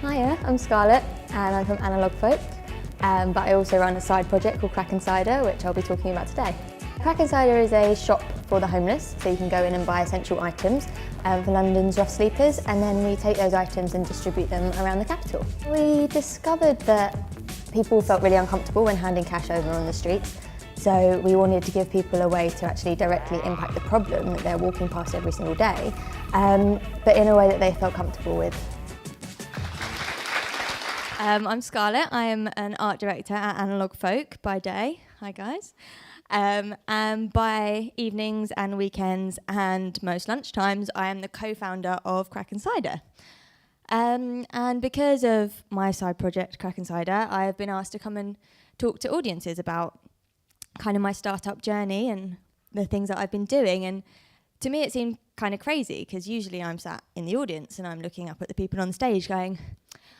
Hiya, I'm Scarlett and I'm from AnalogFolk, but I also run a side project called Crack Cider, which I'll be talking about today. Crack Cider is a shop for the homeless, so you can go in and buy essential items for London's rough sleepers, and then we take those items and distribute them around the capital. We discovered that people felt really uncomfortable when handing cash over on the streets, so we wanted to give people a way to actually directly impact the problem that they're walking past every single day, but in a way that they felt comfortable with. I'm Scarlett. I am an art director at AnalogFolk by day. Hi guys. And by evenings and weekends and most lunchtimes, I am the co-founder of Crack Cider. And because of my side project, Crack Cider, I have been asked to come and talk to audiences about kind of my startup journey and the things that I've been doing. And to me, it seemed kind of crazy because usually I'm sat in the audience and I'm looking up at the people on the stage going,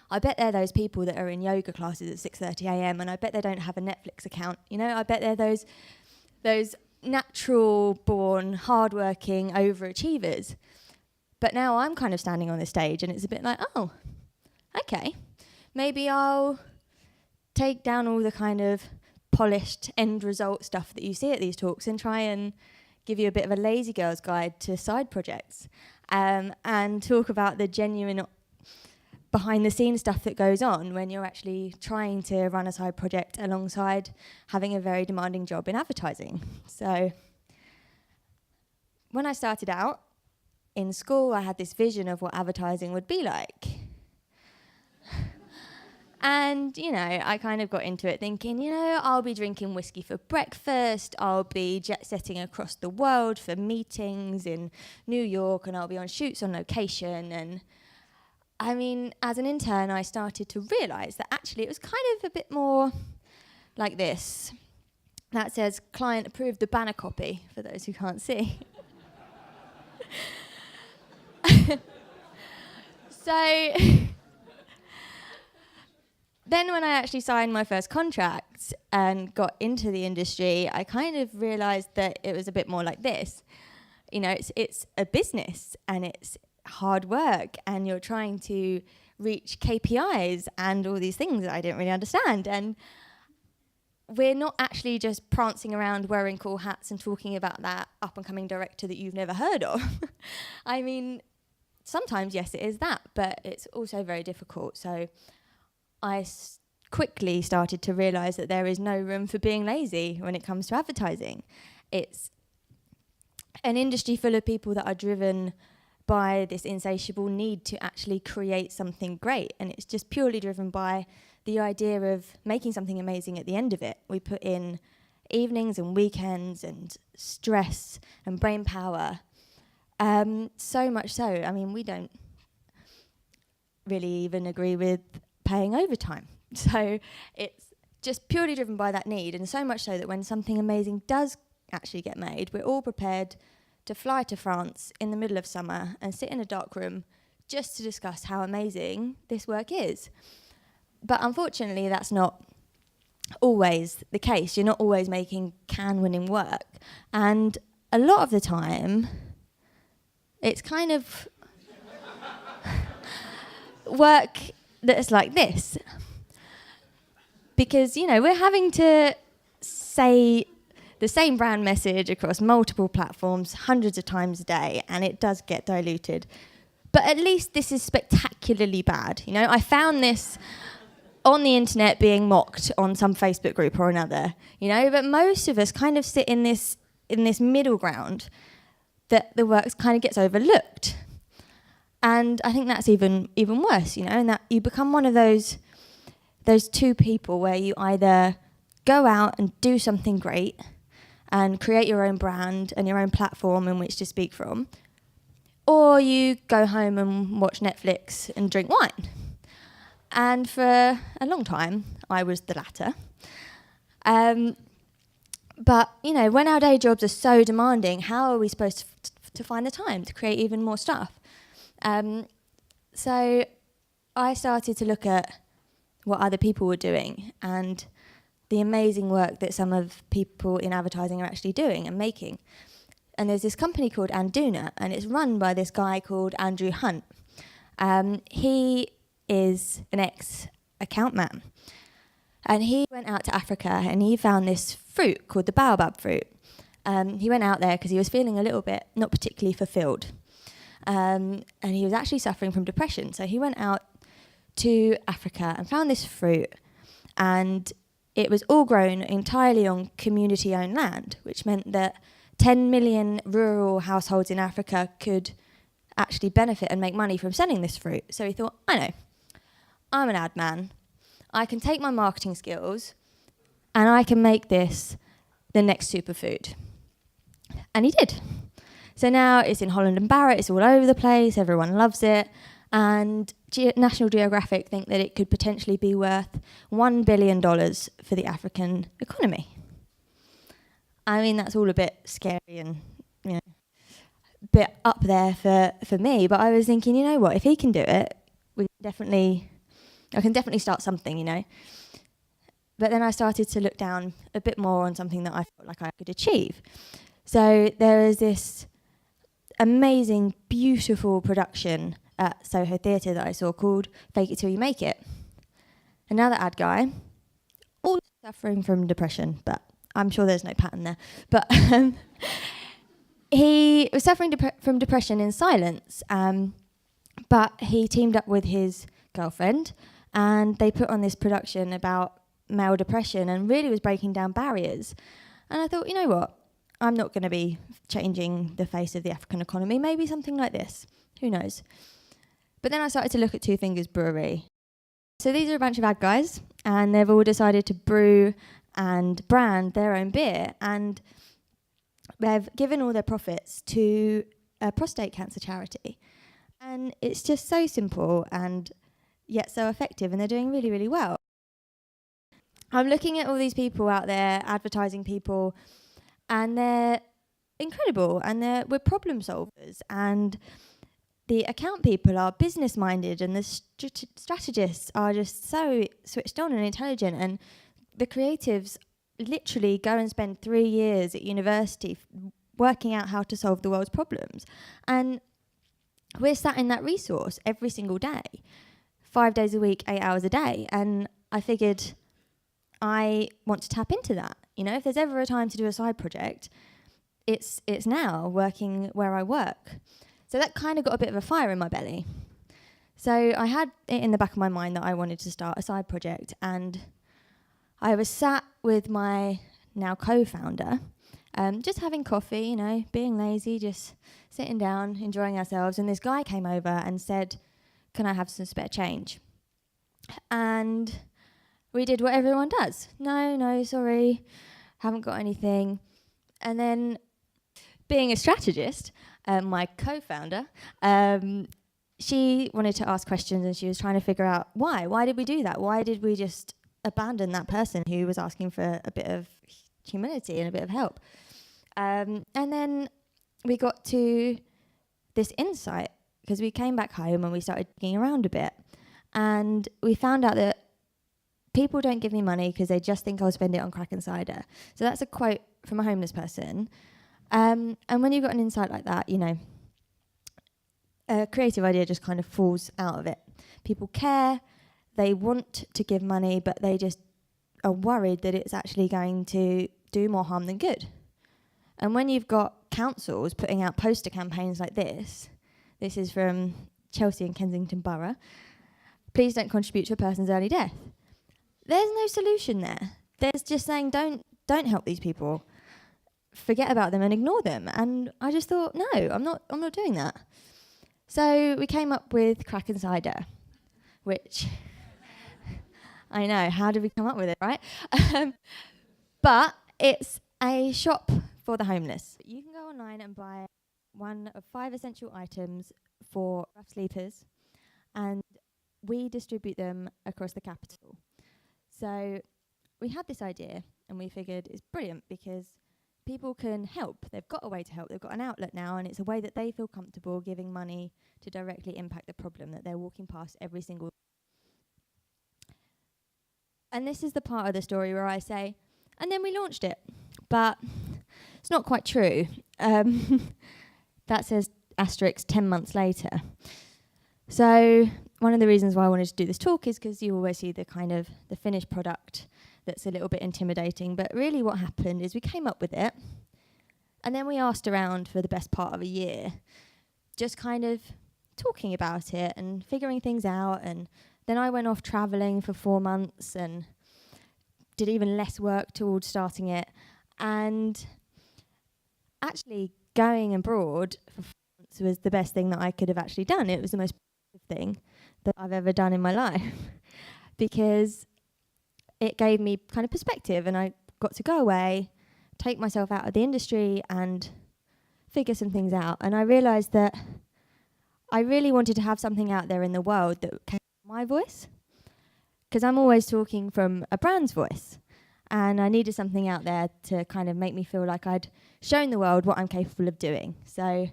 I bet they're those people that are in yoga classes at 6:30 a.m. and I bet they don't have a Netflix account. You know, I bet they're those natural-born, hard-working overachievers. But now I'm kind of standing on this stage and it's a bit like, oh, okay, maybe I'll take down all the kind of polished end result stuff that you see at these talks and try and give you a bit of a lazy girl's guide to side projects, and talk about the genuine behind the scenes stuff that goes on when you're actually trying to run a side project alongside having a very demanding job in advertising. So when I started out in school, I had this vision of what advertising would be like. And, you know, I kind of got into it thinking, you know, I'll be drinking whiskey for breakfast, I'll be jet-setting across the world for meetings in New York, and I'll be on shoots on location. And I mean, as an intern, I started to realise that actually it was kind of a bit more like this. That says, client approved the banner copy, for those who can't see. So then when I actually signed my first contract and got into the industry, I kind of realised that it was a bit more like this. You know, it's a business and it's hard work and you're trying to reach KPIs and all these things that I didn't really understand. And we're not actually just prancing around wearing cool hats and talking about that up-and-coming director that you've never heard of. I mean, sometimes, yes, it is that, but it's also very difficult. So I quickly started to realise that there is no room for being lazy when it comes to advertising. It's an industry full of people that are driven by this insatiable need to actually create something great. And it's just purely driven by the idea of making something amazing at the end of it. We put in evenings and weekends and stress and brain power. So much so, I mean, we don't really even agree with paying overtime. So it's just purely driven by that need. And so much so that when something amazing does actually get made, we're all prepared to fly to France in the middle of summer and sit in a dark room just to discuss how amazing this work is. But unfortunately, that's not always the case. You're not always making Cannes-winning work. And a lot of the time, it's kind of work that's like this. Because, you know, we're having to say the same brand message across multiple platforms hundreds of times a day, and it does get diluted. But at least this is spectacularly bad. You know, I found this on the internet being mocked on some Facebook group or another, you know, but most of us kind of sit in this middle ground that the work kind of gets overlooked. And I think that's even worse, you know, and that you become one of those two people where you either go out and do something great and create your own brand and your own platform in which to speak from, or you go home and watch Netflix and drink wine. And for a long time, I was the latter. But, you know, when our day jobs are so demanding, how are we supposed to find the time to create even more stuff? So I started to look at what other people were doing and the amazing work that some of people in advertising are actually doing and making. And there's this company called Anduna, and it's run by this guy called Andrew Hunt. He is an ex-account man. And he went out to Africa and he found this fruit called the baobab fruit. He went out there because he was feeling a little bit not particularly fulfilled. And he was actually suffering from depression. So he went out to Africa and found this fruit, and it was all grown entirely on community-owned land, which meant that 10 million rural households in Africa could actually benefit and make money from selling this fruit. So he thought, I know, I'm an ad man. I can take my marketing skills and I can make this the next superfood. And he did. So now it's in Holland and Barrett, it's all over the place, everyone loves it, and National Geographic think that it could potentially be worth $1 billion for the African economy. I mean, that's all a bit scary and, you know, a bit up there for me, but I was thinking, you know what, if he can do it, I can definitely start something, you know. But then I started to look down a bit more on something that I felt like I could achieve. So there is this amazing, beautiful production at Soho Theatre that I saw called Fake It Till You Make It. Another ad guy, all suffering from depression, but I'm sure there's no pattern there. But he was suffering from depression in silence, but he teamed up with his girlfriend and they put on this production about male depression and really was breaking down barriers. And I thought, you know what? I'm not going to be changing the face of the African economy. Maybe something like this. Who knows? But then I started to look at Two Fingers Brewery. So these are a bunch of ad guys, and they've all decided to brew and brand their own beer. And they've given all their profits to a prostate cancer charity. And it's just so simple and yet so effective, and they're doing really, really well. I'm looking at all these people out there, advertising people, and they're incredible, and we're problem solvers, and the account people are business minded, and the strategists are just so switched on and intelligent, and the creatives literally go and spend 3 years at university working out how to solve the world's problems. And we're sat in that resource every single day, 5 days a week, 8 hours a day, and I figured I want to tap into that. You know, if there's ever a time to do a side project, it's now, working where I work. So that kind of got a bit of a fire in my belly. So I had it in the back of my mind that I wanted to start a side project, and I was sat with my now co-founder, just having coffee, you know, being lazy, just sitting down, enjoying ourselves, and this guy came over and said, can I have some spare change? And we did what everyone does. No, sorry, haven't got anything. And then, being a strategist, my co-founder, she wanted to ask questions, and she was trying to figure out why. Why did we do that? Why did we just abandon that person who was asking for a bit of humility and a bit of help? And then we got to this insight, because we came back home and we started digging around a bit. And we found out that people don't give me money because they just think I'll spend it on crack and cider. So that's a quote from a homeless person. And when you've got an insight like that, you know, a creative idea just kind of falls out of it. People care, they want to give money, but they just are worried that it's actually going to do more harm than good. And when you've got councils putting out poster campaigns like this is from Chelsea and Kensington Borough, please don't contribute to a person's early death. There's no solution there. There's just saying, don't help these people. Forget about them and ignore them. And I just thought, no, I'm not doing that. So we came up with Crack and Cider, which I know, how did we come up with it, right? But it's a shop for the homeless. You can go online and buy one of 5 essential items for rough sleepers, and we distribute them across the capital. So we had this idea, and we figured it's brilliant because people can help. They've got a way to help. They've got an outlet now, and it's a way that they feel comfortable giving money to directly impact the problem that they're walking past every single day. And this is the part of the story where I say, and then we launched it. But it's not quite true. That says asterisk 10 months later. So one of the reasons why I wanted to do this talk is because you always see the kind of the finished product that's a little bit intimidating. But really what happened is we came up with it, and then we asked around for the best part of a year, just kind of talking about it and figuring things out. And then I went off travelling for 4 months and did even less work towards starting it. And actually going abroad for 4 months was the best thing that I could have actually done. It was the most positive thing that I've ever done in my life because it gave me kind of perspective, and I got to go away, take myself out of the industry and figure some things out. And I realised that I really wanted to have something out there in the world that came from my voice, because I'm always talking from a brand's voice, and I needed something out there to kind of make me feel like I'd shown the world what I'm capable of doing. So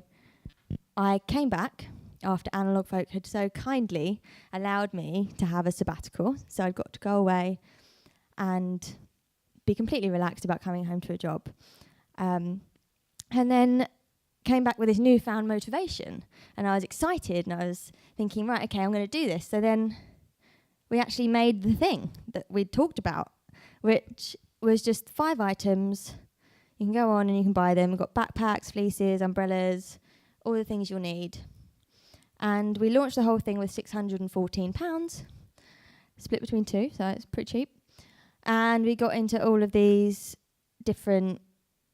I came back after AnalogFolk had so kindly allowed me to have a sabbatical. So I'd got to go away and be completely relaxed about coming home to a job. And then came back with this newfound motivation, and I was excited, and I was thinking, right, okay, I'm going to do this. So then we actually made the thing that we'd talked about, which was just 5 items. You can go on and you can buy them. We've got backpacks, fleeces, umbrellas, all the things you'll need. And we launched the whole thing with £614, split between 2, so it's pretty cheap. And we got into all of these different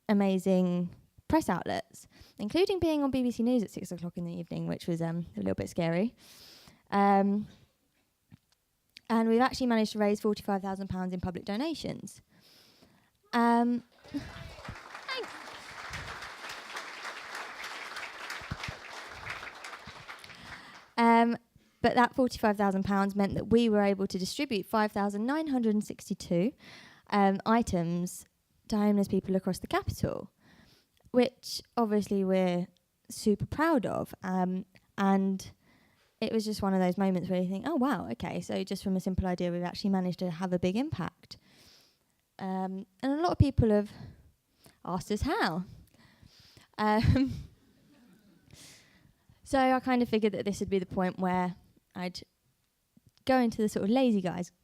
amazing press outlets, including being on BBC News at 6 o'clock in the evening, which was a little bit scary. And we've actually managed to raise £45,000 in public donations. Thanks. But that £45,000 meant that we were able to distribute 5,962 items to homeless people across the capital, which obviously we're super proud of. And it was just one of those moments where you think, oh, wow, okay, so just from a simple idea, we've actually managed to have a big impact. And a lot of people have asked us how. So I kind of figured that this would be the point where I'd go into the sort of lazy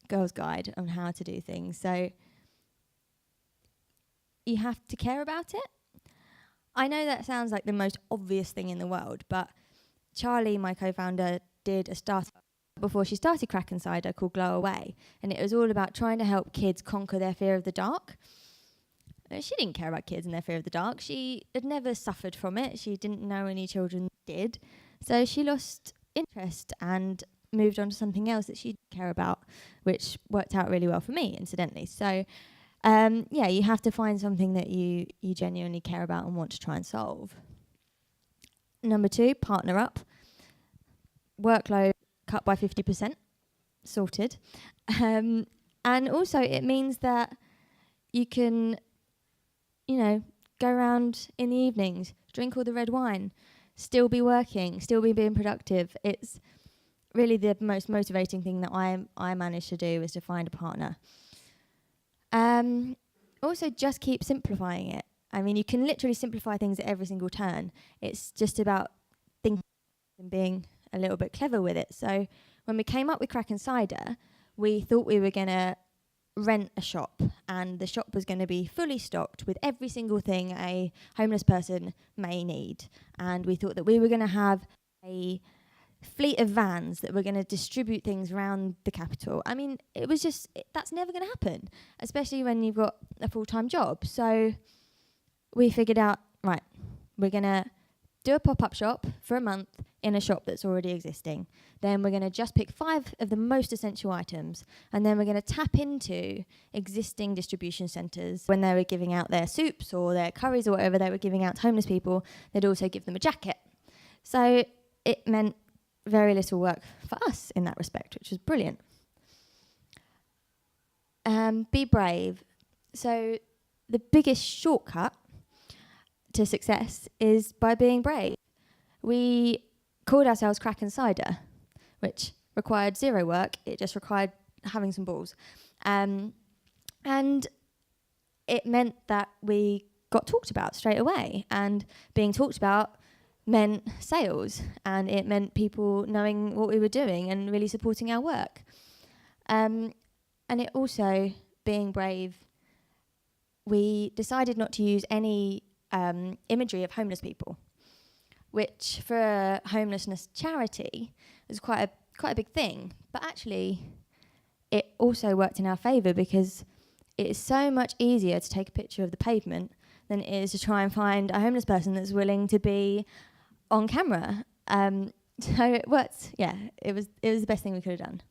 girl's guide on how to do things. So you have to care about it. I know that sounds like the most obvious thing in the world, but Charlie, my co-founder, did a startup before she started Crack Cider called Glow Away, and it was all about trying to help kids conquer their fear of the dark. She didn't care about kids and their fear of the dark. She had never suffered from it. She didn't know any children did. So she lost interest and moved on to something else that she didn't care about, which worked out really well for me, incidentally. So, you have to find something that you genuinely care about and want to try and solve. Number 2, partner up. Workload cut by 50%. Sorted. And also it means that you can, go around in the evenings, drink all the red wine, still be working, still be being productive. It's really the most motivating thing that I managed to do is to find a partner. Also, just keep simplifying it. I mean, you can literally simplify things at every single turn. It's just about thinking and being a little bit clever with it. So when we came up with Crack Cider, we thought we were going to rent a shop, and the shop was going to be fully stocked with every single thing a homeless person may need. And we thought that we were going to have a fleet of vans that were going to distribute things around the capital. I mean, it was just, that's never going to happen, especially when you've got a full-time job. So we figured out, right, we're going to do a pop-up shop for a month in a shop that's already existing. Then we're going to just pick 5 of the most essential items, and then we're going to tap into existing distribution centres. When they were giving out their soups or their curries or whatever they were giving out to homeless people, they'd also give them a jacket. So it meant very little work for us in that respect, which was brilliant. Be brave. So the biggest shortcut to success is by being brave. We called ourselves Crack Cider, which required 0 work. It just required having some balls. And it meant that we got talked about straight away. And being talked about meant sales, and it meant people knowing what we were doing and really supporting our work. And it also, being brave, we decided not to use any imagery of homeless people, which for a homelessness charity is quite a big thing. But actually, it also worked in our favour, because it is so much easier to take a picture of the pavement than it is to try and find a homeless person that's willing to be on camera. So it worked. Yeah, it was the best thing we could have done.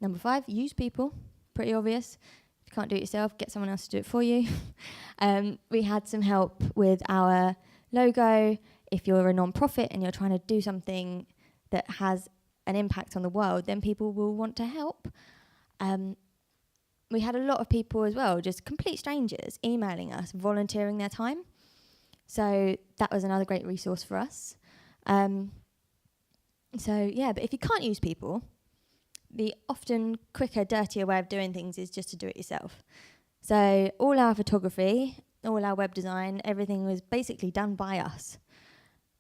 Number 5, use people. Pretty obvious. If you can't do it yourself, get someone else to do it for you. We had some help with our logo. If you're a non-profit and you're trying to do something that has an impact on the world, then people will want to help. We had a lot of people as well, just complete strangers, emailing us, volunteering their time. So that was another great resource for us. But if you can't use people, the often quicker, dirtier way of doing things is just to do it yourself. So all our photography, all our web design, everything was basically done by us,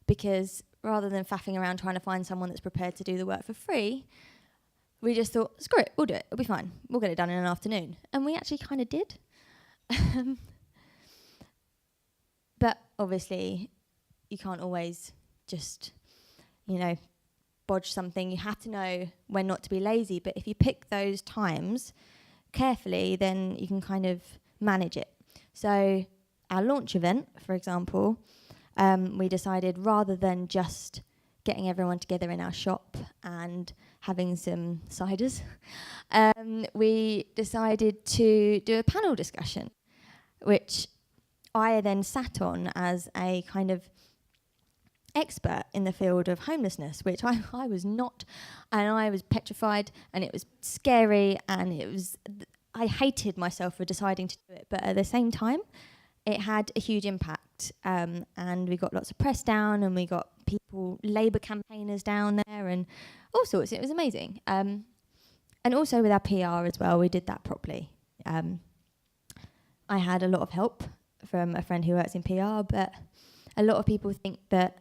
because rather than faffing around trying to find someone that's prepared to do the work for free, we just thought, screw it, we'll do it, it'll be fine. We'll get it done in an afternoon. And we actually kind of did. But obviously, you can't always just, bodge something. You have to know when not to be lazy. But if you pick those times carefully, then you can kind of manage it. So our launch event, for example, we decided, rather than just getting everyone together in our shop and having some ciders, we decided to do a panel discussion, which I then sat on as a kind of expert in the field of homelessness, which I was not, and I was petrified, and it was scary, and I hated myself for deciding to do it, but at the same time, it had a huge impact, and we got lots of press down, and we got people, Labour campaigners down there, and all sorts. It was amazing. And also with our PR as well, we did that properly. I had a lot of help from a friend who works in PR, but a lot of people think that,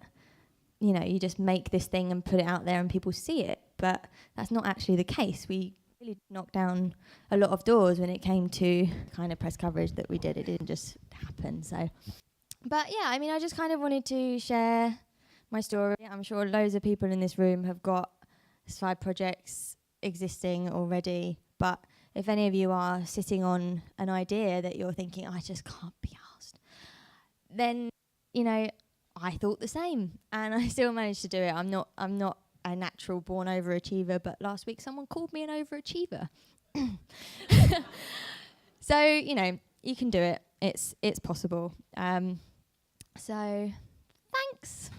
you just make this thing and put it out there and people see it, but that's not actually the case. We really knocked down a lot of doors when it came to kind of press coverage that we did. It didn't just happen. So, but yeah, I just kind of wanted to share my story. I'm sure loads of people in this room have got side projects existing already, but if any of you are sitting on an idea that you're thinking, I just can't be asked, then, I thought the same, and I still managed to do it. I'm not a natural born overachiever, but last week someone called me an overachiever. So, you can do it. It's possible. So, thanks.